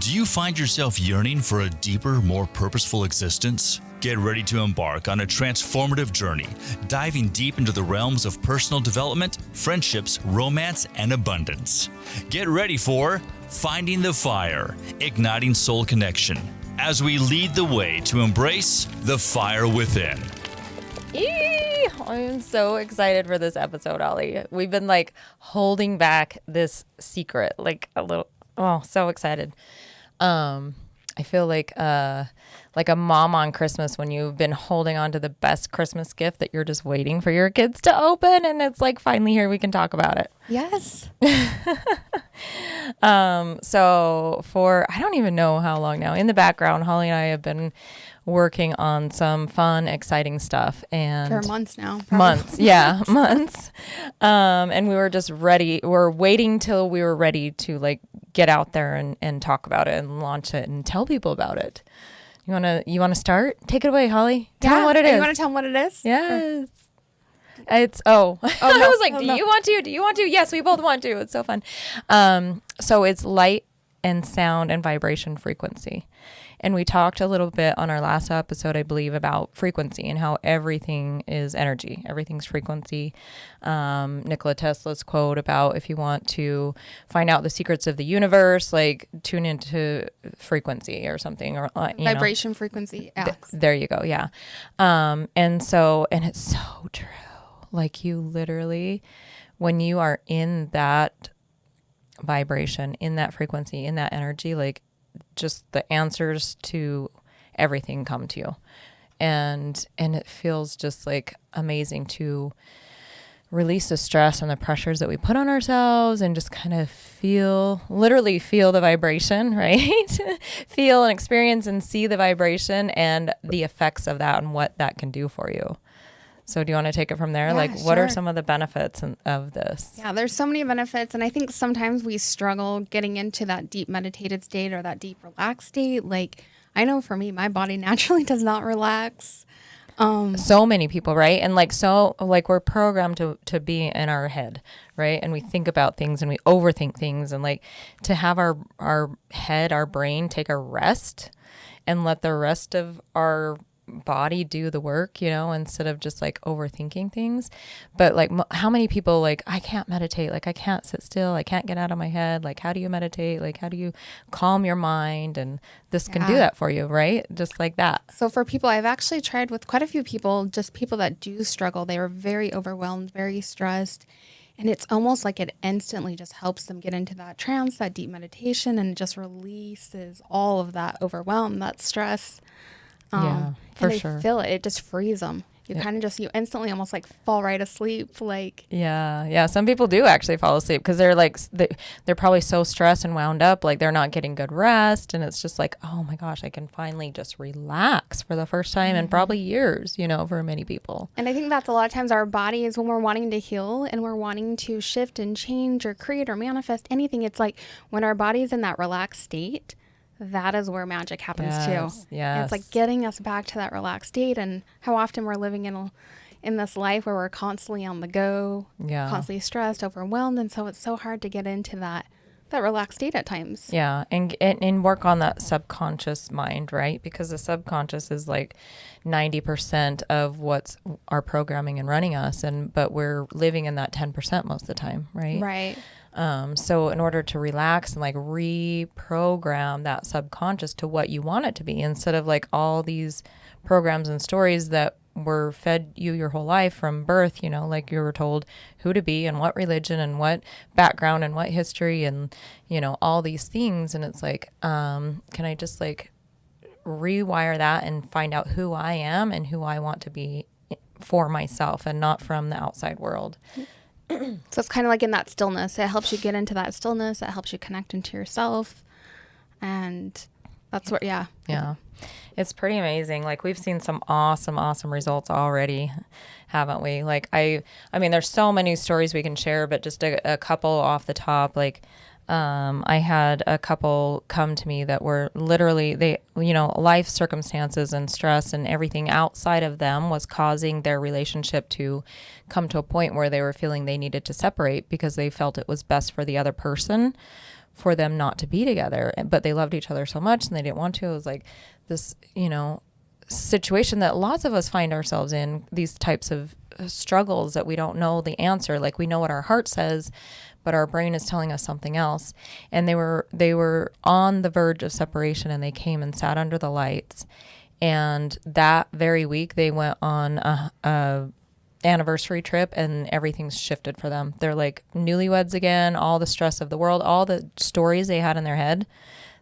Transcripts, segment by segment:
Do you find yourself yearning for a deeper, more purposeful existence? Get ready to embark on a transformative journey, diving deep into the realms of personal development, friendships, romance, and abundance. Get ready for Finding the Fire, Igniting Soul Connection, as we lead the way to embrace the fire within. I'm so excited for this episode, Ollie. We've been holding back this secret, a little. Oh, so excited. I feel like a mom on Christmas when you've been holding on to the best Christmas gift that you're just waiting for your kids to open, and it's finally here, we can talk about it. Yes. So for, I don't even know how long now, in the background, Holly and I have been working on some fun, exciting stuff, and for months now. Months. And we were just ready. We're waiting till we were ready to get out there and talk about it and launch it and tell people about it. You wanna start? Take it away, Holly. Tell them what it is. You want to tell them what it is? Yes. It's I was like, do you want to? Do you want to? Yes, we both want to. It's so fun. So it's light and sound and vibration frequency. And we talked a little bit on our last episode, I believe, about frequency and how everything is energy. Everything's frequency. Nikola Tesla's quote about, if you want to find out the secrets of the universe, tune into frequency or something, or vibration frequency. There you go. Yeah. And it's so true. You literally, when you are in that vibration, in that frequency, in that energy, just the answers to everything come to you. And it feels just amazing to release the stress and the pressures that we put on ourselves and just kind of literally feel the vibration, right? Feel and experience and see the vibration and the effects of that and what that can do for you. So do you want to take it from there? Yeah, what are some of the benefits of this? Yeah, there's so many benefits. And I think sometimes we struggle getting into that deep meditated state or that deep relaxed state. I know for me, my body naturally does not relax. So many people, right? And we're programmed to be in our head, right? And we think about things and we overthink things, and to have our head, our brain take a rest and let the rest of our body do the work, instead of just overthinking things. But how many people I can't meditate, I can't sit still, I can't get out of my head. How do you meditate? How do you calm your mind? And this can do that for you, right? Just like that. So for people, I've actually tried with quite a few people, just people that do struggle. They were very overwhelmed, very stressed. And it's almost it instantly just helps them get into that trance, that deep meditation, and it just releases all of that overwhelm, that stress. Yeah, for sure. And they feel it. It just frees them. You kind of you instantly almost fall right asleep. Yeah. Some people do actually fall asleep because they're probably so stressed and wound up, they're not getting good rest. And it's just oh my gosh, I can finally just relax for the first time in probably years, for many people. And I think that's a lot of times our bodies, when we're wanting to heal and we're wanting to shift and change or create or manifest anything, it's when our body's in that relaxed state, that is where magic happens too. Yes. And it's getting us back to that relaxed state. And how often we're living in this life where we're constantly on the go, constantly stressed, overwhelmed. And so it's so hard to get into that relaxed state at times. Yeah. And work on that subconscious mind, right? Because the subconscious is 90% of what's our programming and running us. But we're living in that 10% most of the time, right? Right. So in order to relax and reprogram that subconscious to what you want it to be, instead of all these programs and stories that were fed you your whole life from birth, you were told who to be and what religion and what background and what history and, all these things. And it's can I just rewire that and find out who I am and who I want to be for myself and not from the outside world. So it's kind of in that stillness. It helps you get into that stillness. It helps you connect into yourself. And that's what, yeah. It's pretty amazing. We've seen some awesome results already, haven't we? I mean, there's so many stories we can share, but just a couple off the top, I had a couple come to me that were literally, life circumstances and stress and everything outside of them was causing their relationship to come to a point where they were feeling they needed to separate because they felt it was best for the other person. for them not to be together, but they loved each other so much and they didn't want to. It was like this, situation that lots of us find ourselves in, these types of struggles that we don't know the answer. Like we know what our heart says, but our brain is telling us something else. And they were on the verge of separation, and they came and sat under the lights. And that very week they went on a anniversary trip, and everything's shifted for them. They're like newlyweds again. All the stress of the world, all the stories they had in their head,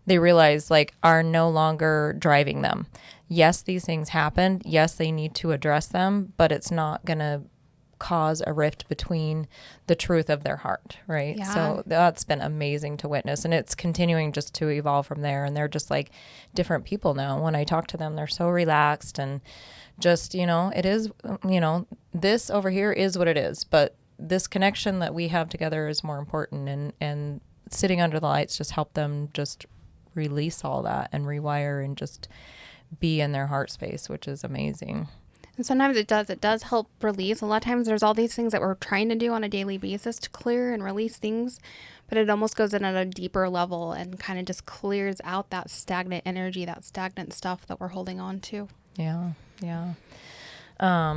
they realize like are no longer driving them. Yes, these things happened. Yes, they need to address them, but it's not going to cause a rift between the truth of their heart, right? Yeah. So that's been amazing to witness, and it's continuing just to evolve from there. And they're just like different people now. When I talk to them, they're so relaxed, and just, it is, this over here is what it is, but this connection that we have together is more important. And sitting under the lights just help them just release all that and rewire and just be in their heart space, which is amazing. And sometimes it does help release. A lot of times there's all these things that we're trying to do on a daily basis to clear and release things, but it almost goes in at a deeper level and kind of just clears out that stagnant energy, that stagnant stuff that we're holding on to. Yeah.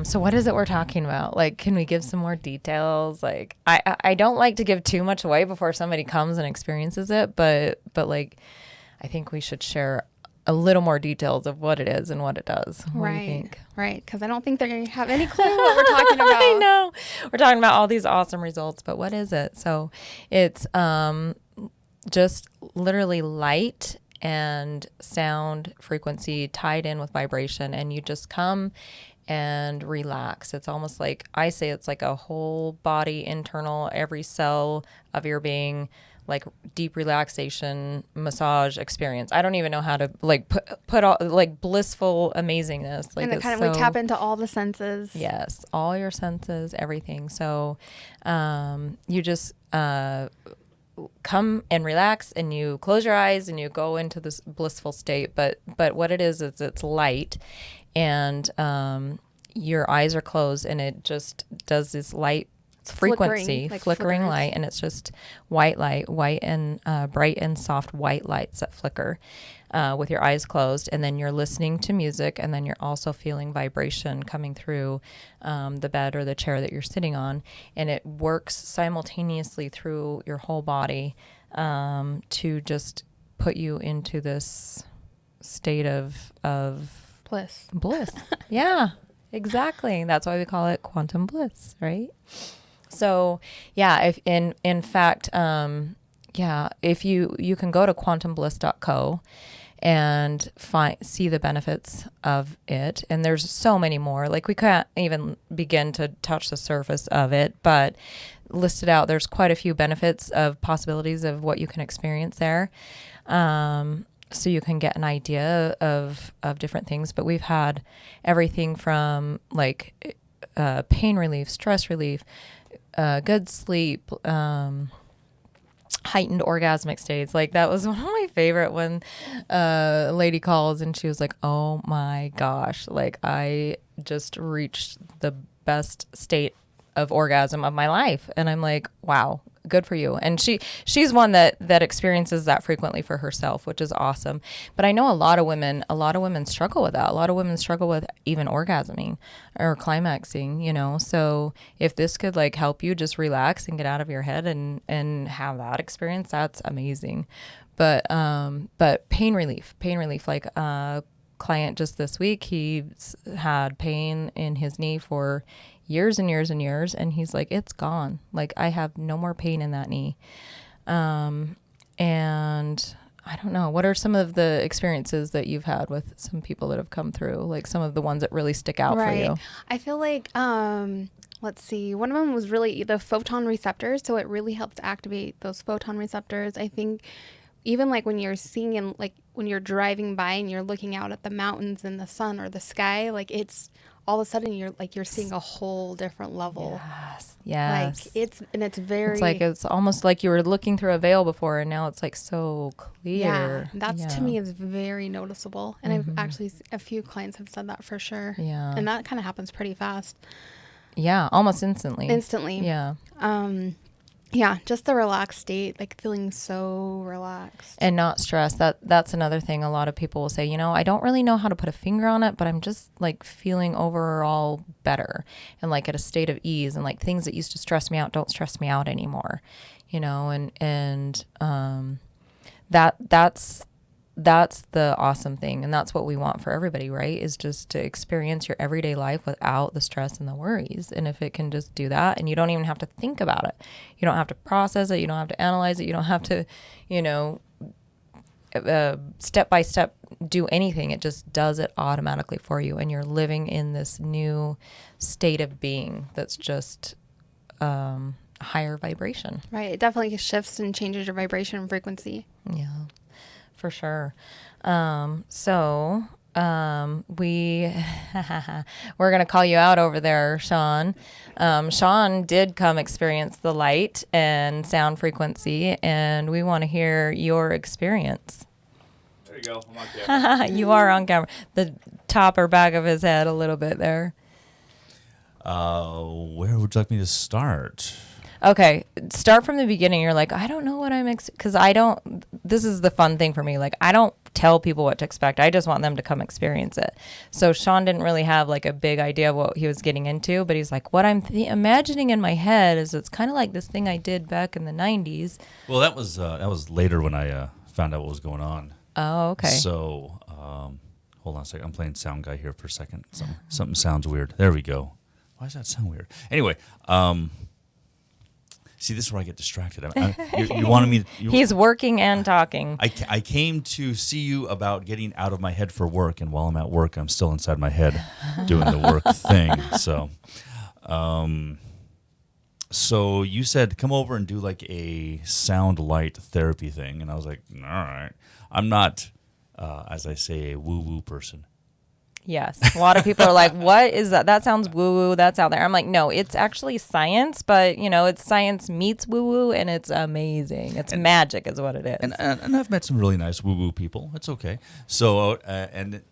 So what is it we're talking about? Like, can we give some more details? Like, I don't like to give too much away before somebody comes and experiences it, but like, I think we should share a little more details of what it is and what it does. What do you think? Right. Because I don't think they're going to have any clue what we're talking about. I know. We're talking about all these awesome results, but what is it? So it's just literally light and sound frequency tied in with vibration, and you just come and relax. It's almost like, I say it's like a whole body, internal, every cell of your being, like deep relaxation massage experience. I don't even know how to like put all like blissful amazingness. Like, and it kind of, we tap into all the senses. Yes, all your senses, everything. So you just come and relax, and you close your eyes and you go into this blissful state. But what it is it's light, and your eyes are closed, and it just does this light frequency, flickering light, and it's just white and bright and soft white lights that flicker with your eyes closed. And then you're listening to music, and then you're also feeling vibration coming through the bed or the chair that you're sitting on, and it works simultaneously through your whole body to just put you into this state of bliss. Yeah, exactly. That's why we call it quantum bliss, right? So yeah, if in fact, if you can go to quantumbliss.co and see the benefits of it. And there's so many more, like we can't even begin to touch the surface of it, but listed out, there's quite a few benefits of possibilities of what you can experience there. So you can get an idea of different things, but we've had everything from like pain relief, stress relief, good sleep, heightened orgasmic states. Like that was one of my favorite when a lady calls and she was like, oh my gosh, like I just reached the best state of orgasm of my life. And I'm like, wow, good for you. And she's one that experiences that frequently for herself, which is awesome. But I know a lot of women struggle with that. A lot of women struggle with even orgasming or climaxing, so if this could like help you just relax and get out of your head and have that experience, that's amazing. But pain relief, like a client just this week, he's had pain in his knee for years and years and years, and he's like, it's gone. Like I have no more pain in that knee. And I don't know, what are some of the experiences that you've had with some people that have come through, like some of the ones that really stick out for you? I feel like let's see, one of them was really the photon receptors, so it really helps activate those photon receptors. I think even like when you're seeing and like when you're driving by and you're looking out at the mountains and the sun or the sky, like it's all of a sudden you're seeing a whole different level. Yes. Like it's almost like you were looking through a veil before, and now it's like so clear. Yeah, to me is very noticeable. And I've actually, a few clients have said that for sure. Yeah. And that kind of happens pretty fast. Yeah, almost instantly. Yeah. Yeah, just the relaxed state, like feeling so relaxed. And not stressed. That's another thing. A lot of people will say, I don't really know how to put a finger on it, but I'm just like feeling overall better and like at a state of ease, and like things that used to stress me out don't stress me out anymore. That's the awesome thing, and that's what we want for everybody, right? Is just to experience your everyday life without the stress and the worries. And if it can just do that, and you don't even have to think about it, you don't have to process it, you don't have to analyze it, you don't have to, step by step do anything. It just does it automatically for you, and you're living in this new state of being that's just higher vibration. Right. It definitely shifts and changes your vibration and frequency. Yeah, for sure. We're going to call you out over there, Sean. Sean did come experience the light and sound frequency, and we want to hear your experience. There you go. I'm on camera. You are on camera. The top or back of his head a little bit there. Where would you like me to start? Okay, start from the beginning. You're like, I don't know what because this is the fun thing for me. Like, I don't tell people what to expect. I just want them to come experience it. So Sean didn't really have like a big idea of what he was getting into, but he's like, what I'm imagining in my head is it's kind of like this thing I did back in the 90s. Well, that was later when I found out what was going on. Oh, okay. So, hold on a second. I'm playing sound guy here for a second. Something sounds weird. There we go. Why does that sound weird? Anyway, see, this is where I get distracted. You wanted me to... He's working and talking. I came to see you about getting out of my head for work, and while I'm at work, I'm still inside my head doing the work thing. So you said, come over and do like a sound light therapy thing, and I was like, all right. I'm not, as I say, a woo-woo person. Yes. A lot of people are like, what is that? That sounds woo-woo. That's out there. I'm like, no, it's actually science, but, it's science meets woo-woo, and it's amazing. It's magic is what it is. And I've met some really nice woo-woo people. It's okay. So, and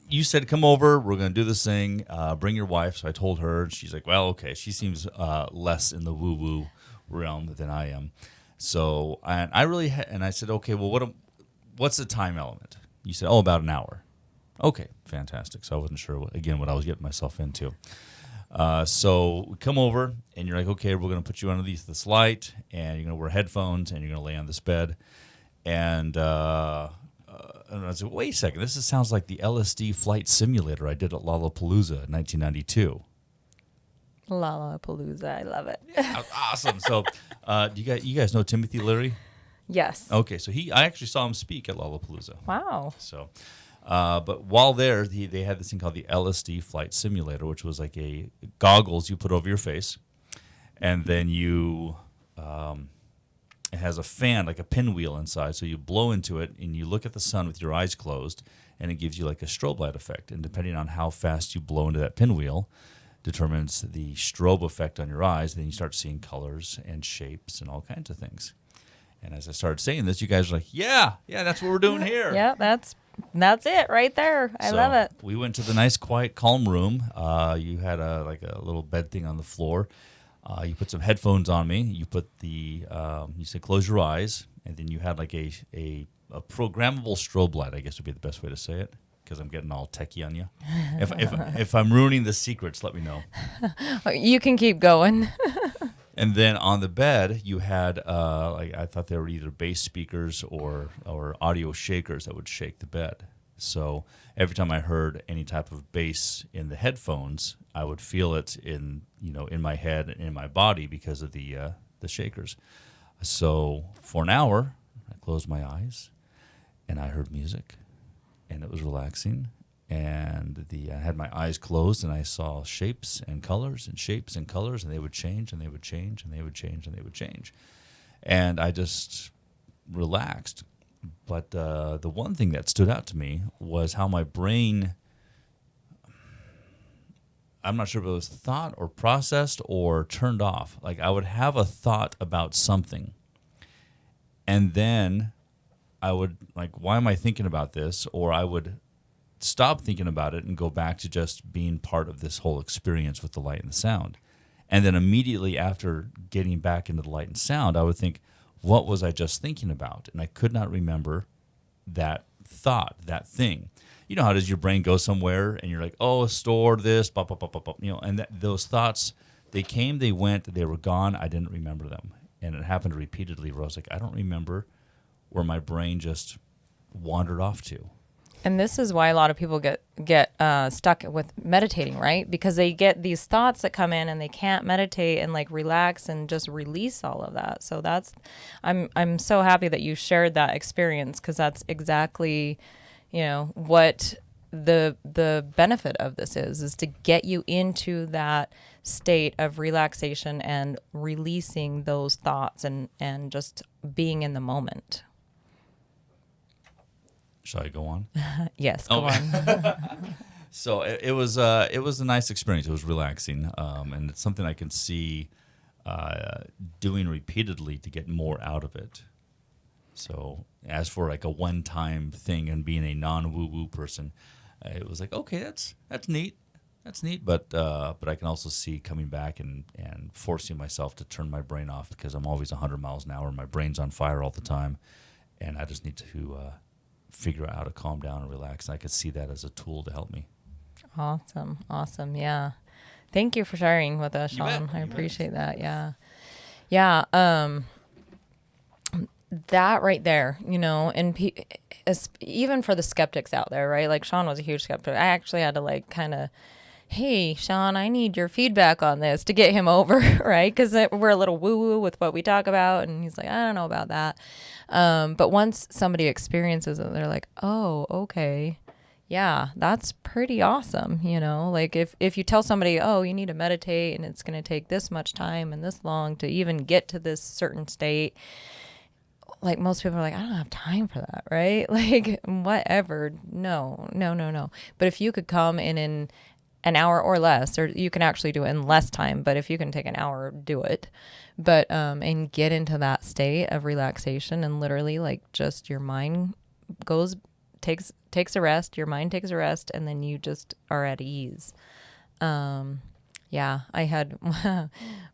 you said, come over. We're going to do this thing. Bring your wife. So I told her. She's like, well, okay. She seems less in the woo-woo realm than I am. So, and I really, and I said, okay, well, what's the time element? You said, about an hour. Okay, fantastic. So I wasn't sure, what I was getting myself into. So we come over, and you're like, okay, we're going to put you underneath this light, and you're going to wear headphones, and you're going to lay on this bed. And I said, wait a second, this sounds like the LSD flight simulator I did at Lollapalooza in 1992. Lollapalooza, I love it. Yeah, awesome. So you guys know Timothy Leary? Yes. Okay, so I actually saw him speak at Lollapalooza. Wow. So... but while there, they had this thing called the LSD flight simulator, which was like a goggles you put over your face, and then it has a fan, like a pinwheel inside, so you blow into it, and you look at the sun with your eyes closed, and it gives you like a strobe light effect. And depending on how fast you blow into that pinwheel, determines the strobe effect on your eyes. Then you start seeing colors and shapes and all kinds of things. And as I started saying this, you guys are like, yeah, that's what we're doing here. Yeah, that's it right there. I love it. We went to the nice, quiet, calm room. You had a little bed thing on the floor. You put some headphones on me. You put you said close your eyes, and then you had like a programmable strobe light, I guess would be the best way to say it, because I'm getting all techie on you. If I'm ruining the secrets, let me know. You can keep going. And then on the bed, you had, I thought they were either bass speakers or audio shakers that would shake the bed. So every time I heard any type of bass in the headphones, I would feel it in my head and in my body because of the shakers. So for an hour, I closed my eyes, and I heard music, and it was relaxing. And I had my eyes closed, and I saw shapes and colors and shapes and colors, and they would change, and they would change, and they would change, and they would change. And I just relaxed. But the one thing that stood out to me was how my brain, I'm not sure if it was thought or processed or turned off. Like I would have a thought about something, and then I would why am I thinking about this? Or I would stop thinking about it and go back to just being part of this whole experience with the light and the sound. And then immediately after getting back into the light and sound, I would think, what was I just thinking about? And I could not remember that thought, that thing. You know how does your brain go somewhere and you're like, oh, store this, blah, blah, blah, blah, blah. You know, and those thoughts, they came, they went, they were gone. I didn't remember them. And it happened repeatedly where I was like, I don't remember where my brain just wandered off to. And this is why a lot of people get stuck with meditating, right? Because they get these thoughts that come in and they can't meditate and like relax and just release all of that. So I'm so happy that you shared that experience, because that's exactly, what the benefit of this is to get you into that state of relaxation and releasing those thoughts and just being in the moment. Shall I go on? Yes, go on. So it was a nice experience. It was relaxing, and it's something I can see doing repeatedly to get more out of it. So as for like a one-time thing and being a non-woo-woo person, it was like, okay, that's neat. That's neat, but I can also see coming back and forcing myself to turn my brain off, because I'm always 100 miles an hour. My brain's on fire all the time, and I just need to figure out how to calm down and relax. And I could see that as a tool to help me. Awesome. Yeah. Thank you for sharing with us, Sean. I appreciate that. Yeah. That right there, and even for the skeptics out there, right? Like Sean was a huge skeptic. I actually had to like kind of, hey, Sean, I need your feedback on this to get him over, right? Because we're a little woo-woo with what we talk about. And he's like, I don't know about that. But once somebody experiences it, they're like, oh, okay. Yeah, that's pretty awesome. Like if you tell somebody, oh, you need to meditate and it's going to take this much time and this long to even get to this certain state, like most people are like, I don't have time for that, right? Like whatever. No. But if you could come in an hour or less, or you can actually do it in less time, but if you can take an hour, do it. But and get into that state of relaxation, and literally like just your mind takes a rest, your mind takes a rest, and then you just are at ease. Yeah, I had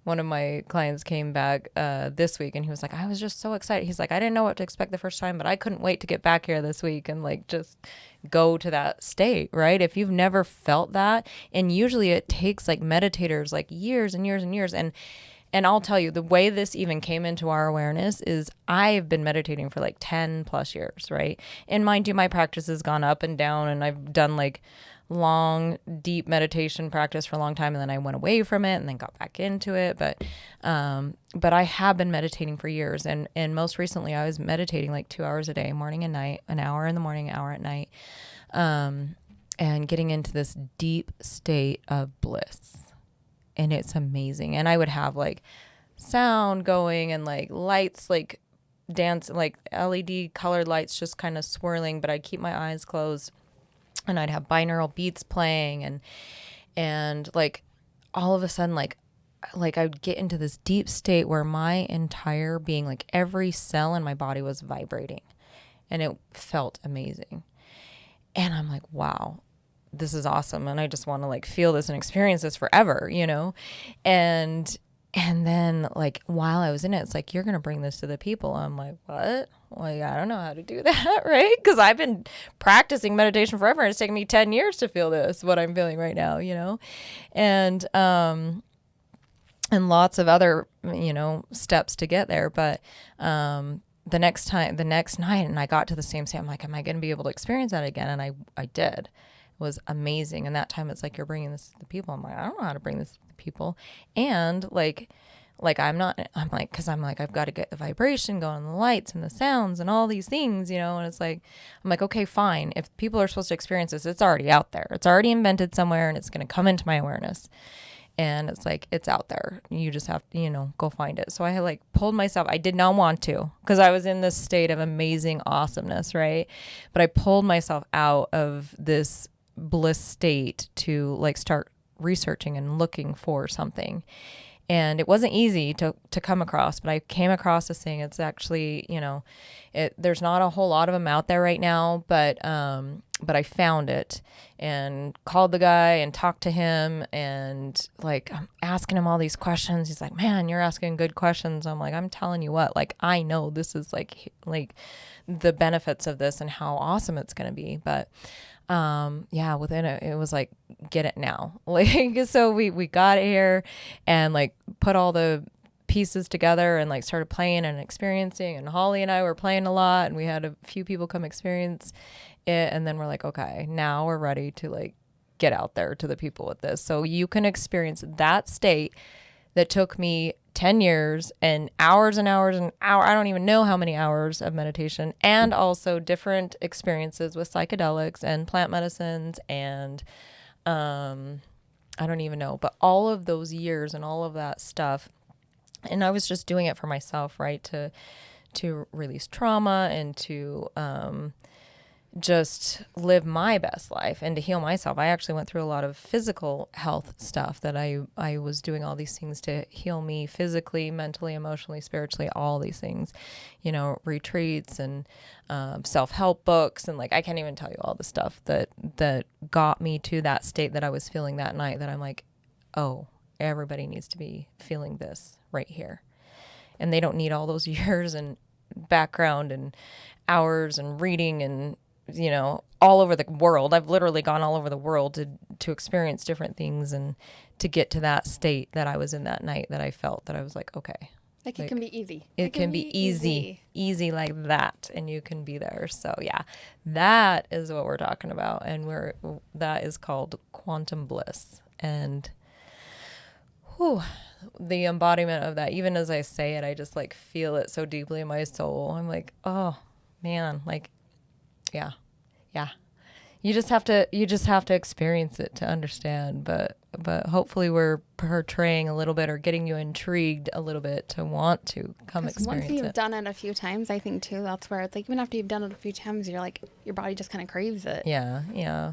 one of my clients came back this week, and he was like, I was just so excited. He's like, I didn't know what to expect the first time, but I couldn't wait to get back here this week and like just go to that state, right? If you've never felt that, and usually it takes like meditators like years and years and years. And I'll tell you, the way this even came into our awareness is I've been meditating for like 10 plus years, right? And mind you, my practice has gone up and down, and I've done like long, deep meditation practice for a long time, and then I went away from it and then got back into it. But I have been meditating for years, and most recently I was meditating like 2 hours a day, morning and night, an hour in the morning, an hour at night, and getting into this deep state of bliss. And it's amazing. And I would have like sound going and like lights, like dance, like LED colored lights just kind of swirling, but I'd keep my eyes closed, and I'd have binaural beats playing, and like all of a sudden, like I would get into this deep state where my entire being, like every cell in my body was vibrating, and it felt amazing. And I'm like, wow, this is awesome. And I just want to like feel this and experience this forever, And then like while I was in it, it's like, you're going to bring this to the people. I'm like, what? Like, I don't know how to do that, right? Because I've been practicing meditation forever. It's taken me 10 years to feel what I'm feeling right now, And lots of other, steps to get there. But the next night, and I got to the same state, I'm like, am I going to be able to experience that again? And I did. It was amazing. And that time it's like, you're bringing this to the people. I'm like, I don't know how to bring this to the people. And I've got to get the vibration going, the lights and the sounds and all these things, and it's like, I'm like, okay, fine. If people are supposed to experience this, it's already out there. It's already invented somewhere, and it's going to come into my awareness. And it's like, it's out there. You just have to, go find it. So I had like pulled myself. I did not want to, because I was in this state of amazing awesomeness, right? But I pulled myself out of this bliss state to like start researching and looking for something. And it wasn't easy to come across, but I came across this thing. It's actually, there's not a whole lot of them out there right now, but I found it and called the guy and talked to him, and like, I'm asking him all these questions. He's like, man, you're asking good questions. I'm like, I'm telling you what, like, I know this is like the benefits of this and how awesome it's going to be. But within it was like, get it now. Like, so we got here and like put all the pieces together and like started playing and experiencing, and Holly and I were playing a lot, and we had a few people come experience it, and then we're like, okay, now we're ready to like get out there to the people with this. So you can experience that state that took me 10 years and hours and hours and hours. I don't even know how many hours of meditation, and also different experiences with psychedelics and plant medicines. And I don't even know, but all of those years and all of that stuff. And I was just doing it for myself, right? To release trauma and to just live my best life and to heal myself. I actually went through a lot of physical health stuff that I was doing all these things to heal me physically, mentally, emotionally, spiritually, all these things, retreats and self-help books. And like, I can't even tell you all the stuff that got me to that state that I was feeling that night, that I'm like, oh, everybody needs to be feeling this right here. And they don't need all those years and background and hours and reading and, all over the world. I've literally gone all over the world to experience different things and to get to that state that I was in that night, that I felt that I was like, okay. Like it can be easy. It can be easy like that. And you can be there. So yeah, that is what we're talking about. And that is called quantum bliss. And the embodiment of that, even as I say it, I just like feel it so deeply in my soul. I'm like, oh man, like, yeah. You just have to experience it to understand. But hopefully we're portraying a little bit or getting you intrigued a little bit to want to come experience it. Once you've done it a few times, I think too, that's where it's like, even after you've done it a few times, you're like, your body just kind of craves it. Yeah.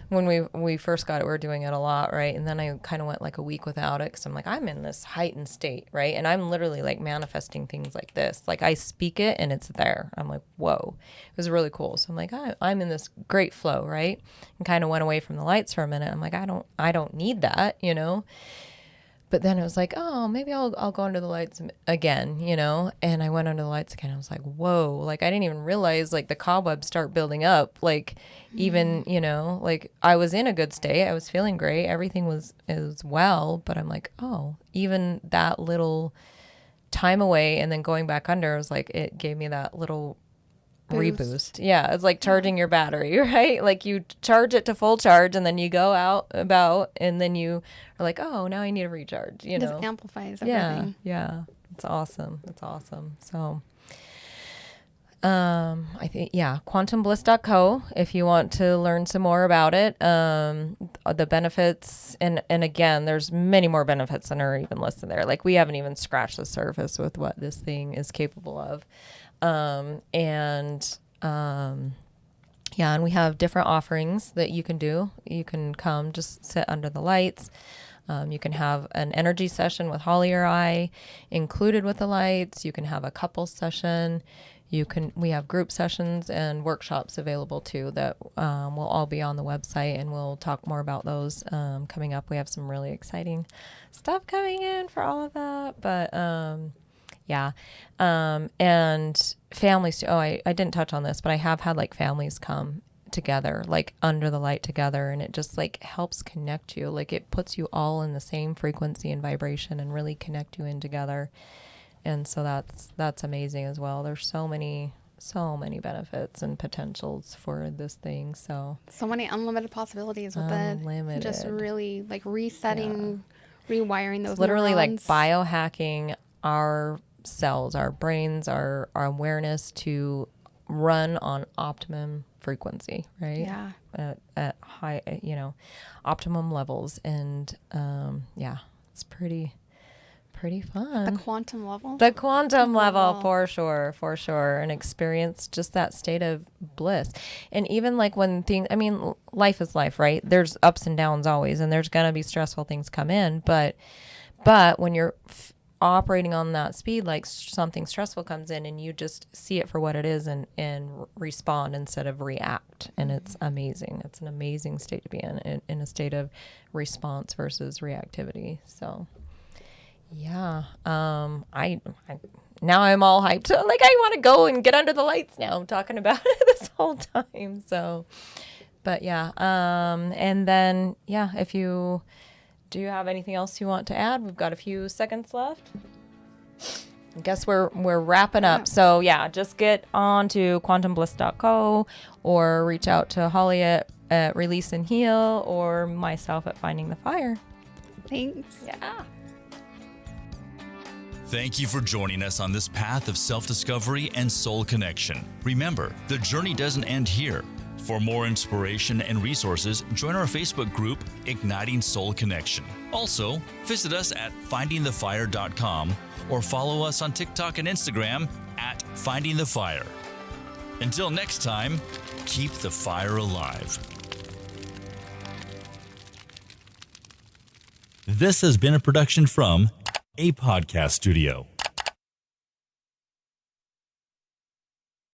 When we first got it, we were doing it a lot, right? And then I kind of went like a week without it, because I'm like, I'm in this heightened state, right? And I'm literally like manifesting things like this. Like, I speak it and it's there. I'm like, whoa. It was really cool. So I'm like, I'm in this great flow, right? And kind of went away from the lights for a minute. I'm like, I don't need that, But then it was like, oh, maybe I'll go under the lights again, And I went under the lights again. I was like, whoa, like, I didn't even realize like the cobwebs start building up. Like, even, like, I was in a good state. I was feeling great. Everything was well. But I'm like, oh, even that little time away and then going back under, was like, it gave me that little reboost. Yeah, it's like charging your battery, right? Like, you charge it to full charge and then you go out about, and then you are like, oh, now I need a recharge, It just amplifies everything. Yeah. It's awesome. So I think, quantumbliss.co if you want to learn some more about it. The benefits, and again, there's many more benefits than are even listed there. Like, we haven't even scratched the surface with what this thing is capable of. And we have different offerings that you can do. You can come just sit under the lights. You can have an energy session with Holly or I included with the lights. You can have a couple session. We have group sessions and workshops available too that will all be on the website, and we'll talk more about those coming up. We have some really exciting stuff coming in for all of that. But and families too. Oh, I didn't touch on this, but I have had like families come together, like under the light together, and it just like helps connect you. Like, it puts you all in the same frequency and vibration and really connect you in together. And so that's amazing as well. There's so many benefits and potentials for this thing. So many unlimited possibilities with it. Just really like resetting, rewiring those. It's literally neurons. Like biohacking our cells, our brains, our awareness to run on optimum frequency, right? Yeah. At high, optimum levels. And it's pretty fun. The quantum level, for sure. And experience just that state of bliss. And even like when life is life, right? There's ups and downs always, and there's going to be stressful things come in, but But when you're operating on that speed, like something stressful comes in and you just see it for what it is and respond instead of react. And it's amazing. It's an amazing state to be in a state of response versus reactivity. So yeah, I now I'm all hyped. Like I want to go and get under the lights now. I'm talking about it this whole time. So, but yeah, and then yeah, if you do you have anything else you want to add? We've got a few seconds left. I guess we're wrapping up. So yeah, just get on to quantumbliss.co or reach out to Holly at Release and Heal or myself at Finding the Fire. Thanks. Yeah. Thank you for joining us on this path of self-discovery and soul connection. Remember, the journey doesn't end here. For more inspiration and resources, join our Facebook group, Igniting Soul Connection. Also, visit us at findingthefire.com or follow us on TikTok and Instagram at Finding the Fire. Until next time, keep the fire alive. This has been a production from a podcast studio.